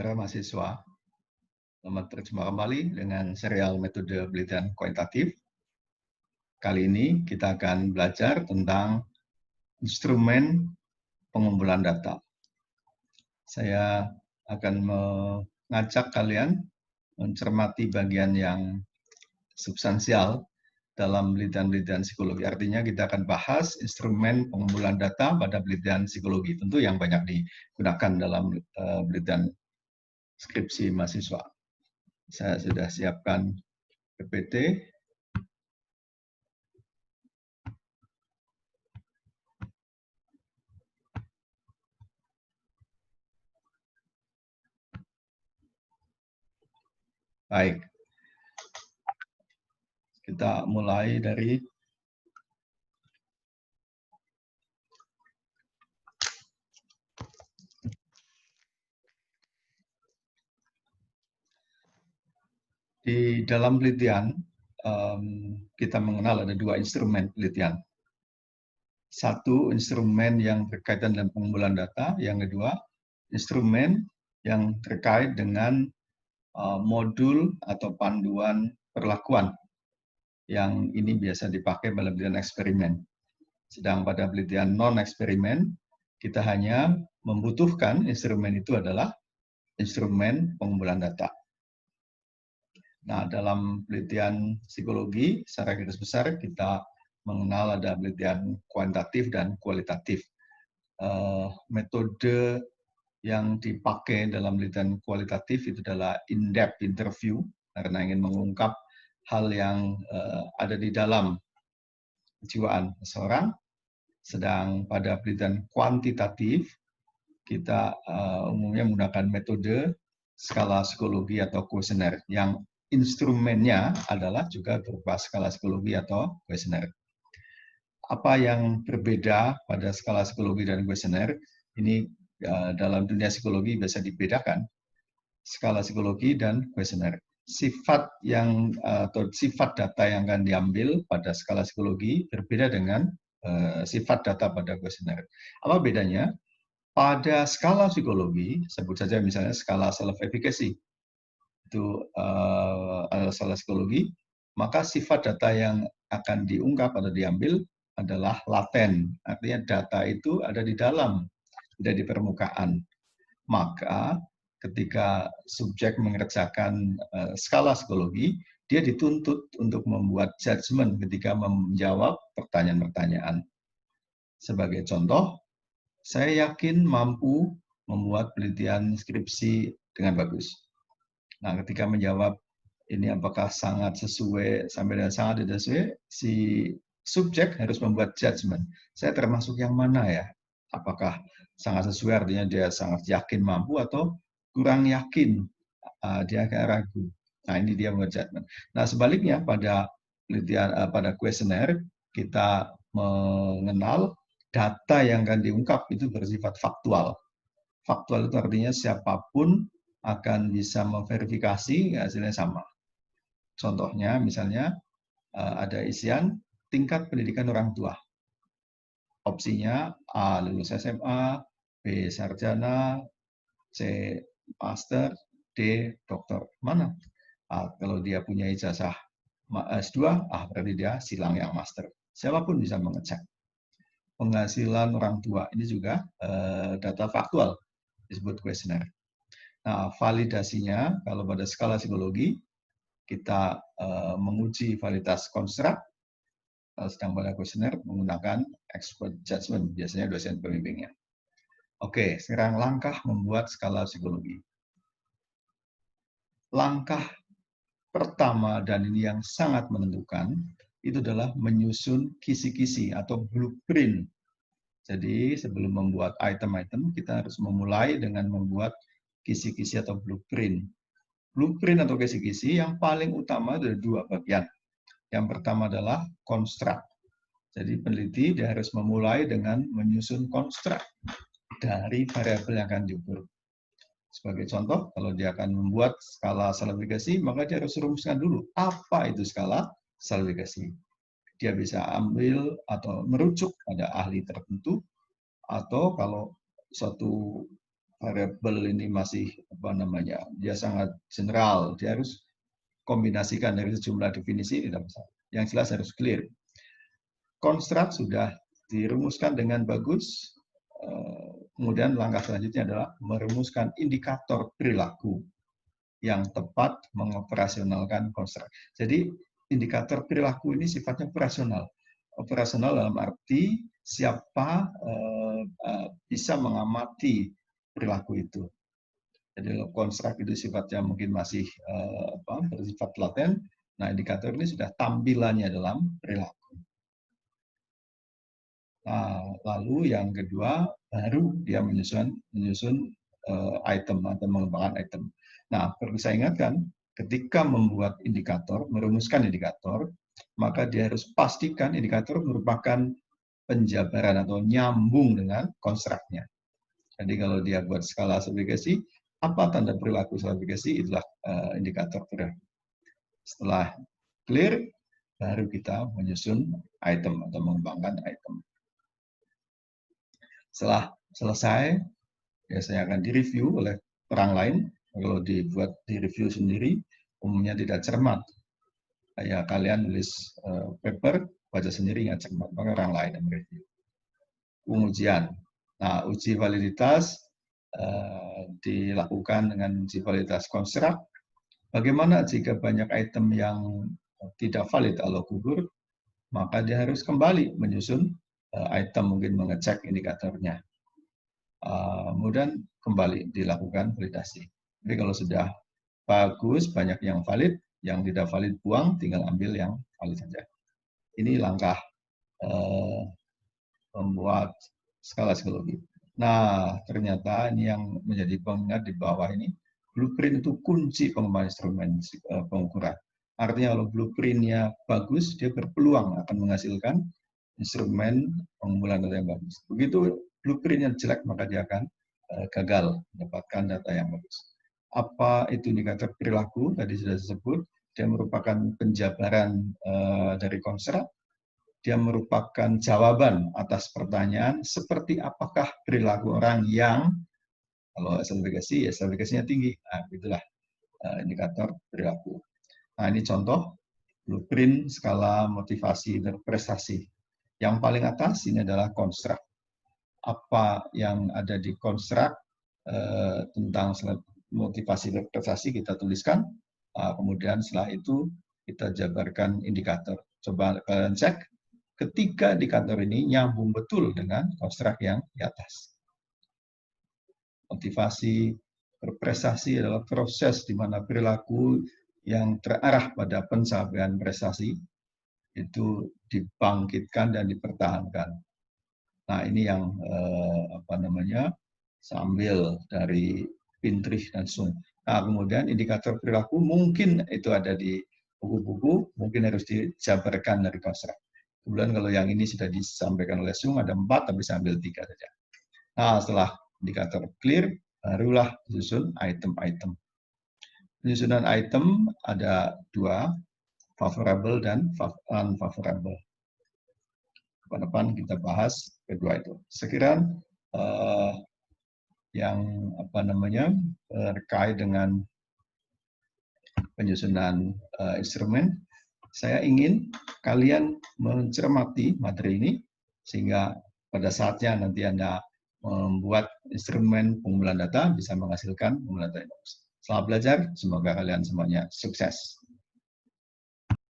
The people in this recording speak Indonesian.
Para mahasiswa, selamat berjumpa kembali dengan serial metode penelitian kualitatif. Kali ini kita akan belajar tentang instrumen pengumpulan data. Saya akan mengajak kalian mencermati bagian yang substansial dalam penelitian psikologi. Artinya kita akan bahas instrumen pengumpulan data pada penelitian psikologi, tentu yang banyak digunakan dalam penelitian skripsi mahasiswa. Saya sudah siapkan PPT. Baik, kita mulai dari di dalam penelitian. Kita mengenal ada dua instrumen penelitian. Satu, instrumen yang berkaitan dengan pengumpulan data. Yang kedua, instrumen yang terkait dengan modul atau panduan perlakuan, yang ini biasa dipakai pada penelitian eksperimen. Sedang pada penelitian non-eksperimen, kita hanya membutuhkan instrumen itu adalah instrumen pengumpulan data. Nah, dalam penelitian psikologi, secara garis besar kita mengenal ada penelitian kuantitatif dan kualitatif. Metode yang dipakai dalam penelitian kualitatif itu adalah in-depth interview, karena ingin mengungkap hal yang ada di dalam kejiwaan seseorang. Sedang pada penelitian kuantitatif, kita umumnya menggunakan metode skala psikologi atau kuesioner, yang instrumennya adalah juga berupa skala psikologi atau kuesioner. Apa yang berbeda pada skala psikologi dan kuesioner? Ini dalam dunia psikologi biasa dibedakan skala psikologi dan kuesioner. Sifat atau sifat data yang akan diambil pada skala psikologi berbeda dengan sifat data pada kuesioner. Apa bedanya? Pada skala psikologi, sebut saja misalnya skala self-efficacy, itu adalah skala psikologi, maka sifat data yang akan diungkap atau diambil adalah laten. Artinya data itu ada di dalam, tidak di permukaan. Maka ketika subjek mengerjakan skala psikologi, dia dituntut untuk membuat judgement ketika menjawab pertanyaan-pertanyaan. Sebagai contoh, saya yakin mampu membuat penelitian skripsi dengan bagus. Nah, ketika menjawab ini apakah sangat sesuai sampai dengan sangat tidak sesuai, si subjek harus membuat judgement. Saya termasuk yang mana ya? Apakah sangat sesuai artinya dia sangat yakin mampu atau kurang yakin, dia agak ragu. Nah, ini dia membuat judgement. Nah, sebaliknya pada penelitian pada kuesioner kita mengenal data yang akan diungkap itu bersifat faktual. Faktual itu artinya siapapun akan bisa memverifikasi hasilnya sama. Contohnya misalnya ada isian tingkat pendidikan orang tua. Opsinya A lulus SMA, B sarjana, C master, D dokter. Mana? Kalau dia punya ijazah S2, berarti dia silang yang master. Siapapun bisa mengecek. Penghasilan orang tua ini juga data faktual, disebut kuesioner. Nah, validasinya kalau pada skala psikologi kita menguji validitas konstruk, sedang pada kuesioner menggunakan expert judgment, biasanya dosen pembimbingnya. Oke, sekarang langkah membuat skala psikologi. Langkah pertama dan ini yang sangat menentukan itu adalah menyusun kisi-kisi atau blueprint. Jadi sebelum membuat item-item, kita harus memulai dengan membuat kisi-kisi atau blueprint. Blueprint atau kisi-kisi yang paling utama ada dua bagian. Yang pertama adalah konstruk. Jadi peneliti dia harus memulai dengan menyusun konstruk dari variabel yang akan diukur. Sebagai contoh, kalau dia akan membuat skala stratifikasi, maka dia harus rumuskan dulu apa itu skala stratifikasi. Dia bisa ambil atau merujuk pada ahli tertentu, atau kalau suatu variabel ini masih dia sangat general, dia harus kombinasikan dari sejumlah definisi, tidak bisa. Yang jelas harus clear. Konstruk sudah dirumuskan dengan bagus. Kemudian langkah selanjutnya adalah merumuskan indikator perilaku yang tepat mengoperasionalkan konstruk. Jadi indikator perilaku ini sifatnya operasional. Operasional dalam arti siapa bisa mengamati perilaku itu. Jadi konstruk itu sifatnya mungkin masih bersifat laten. Nah, indikator ini sudah tampilannya dalam perilaku. Nah, lalu yang kedua baru dia menyusun item atau mengembangkan item. Nah, perlu saya ingatkan, ketika membuat indikator, merumuskan indikator, maka dia harus pastikan indikator merupakan penjabaran atau nyambung dengan konstruknya. Jadi kalau dia buat skala stratifikasi, apa tanda perilaku stratifikasi, itulah indikator perilaku. Setelah clear, baru kita menyusun item atau mengembangkan item. Setelah selesai, biasanya akan direview oleh orang lain. Kalau dibuat direview sendiri, umumnya tidak cermat. Kayak kalian nulis paper, baca sendiri nggak cermat, maka orang lain yang mereview. Pengujian. Nah, uji validitas dilakukan dengan uji validitas konstruk. Bagaimana jika banyak item yang tidak valid atau gugur, maka dia harus kembali menyusun item, mungkin mengecek indikatornya. Kemudian kembali dilakukan validasi. Jadi kalau sudah bagus, banyak yang valid, yang tidak valid buang, tinggal ambil yang valid saja. Ini langkah membuat skala psikologi. Nah, ternyata ini yang menjadi pengingat di bawah ini, blueprint itu kunci pengembangan instrumen pengukuran. Artinya kalau blueprintnya bagus, dia berpeluang akan menghasilkan instrumen pengumpulan data yang bagus. Begitu blueprintnya jelek, maka dia akan gagal mendapatkan data yang bagus. Apa itu indikator perilaku? Tadi sudah disebut, dia merupakan penjabaran dari konstruk. Dia merupakan jawaban atas pertanyaan seperti apakah perilaku orang yang, kalau stratifikasi, ya stratifikasinya tinggi. Nah, itulah indikator perilaku. Nah, ini contoh blueprint skala motivasi dan prestasi. Yang paling atas ini adalah konstruk. Apa yang ada di konstruk tentang motivasi dan prestasi kita tuliskan. Kemudian setelah itu kita jabarkan indikator. Coba kalian cek. Ketiga indikator ini nyambung betul dengan konstruk yang di atas. Motivasi berprestasi adalah proses di mana perilaku yang terarah pada pencapaian prestasi itu dibangkitkan dan dipertahankan. Nah, ini yang sambil dari Pinterest dan Zoom. Nah, kemudian indikator perilaku mungkin itu ada di buku-buku, mungkin harus dijabarkan dari konstruk. Kemudian kalau yang ini sudah disampaikan oleh Sung, ada 4, tapi saya ambil 3 saja. Nah, setelah indikator clear, barulah disusun item-item. Penyusunan item ada 2, favorable dan unfavorable. Depan kita bahas kedua itu. Sekiranya yang terkait dengan penyusunan instrumen, saya ingin kalian mencermati materi ini sehingga pada saatnya nanti Anda membuat instrumen pengumpulan data bisa menghasilkan pengumpulan data. Selamat belajar, semoga kalian semuanya sukses.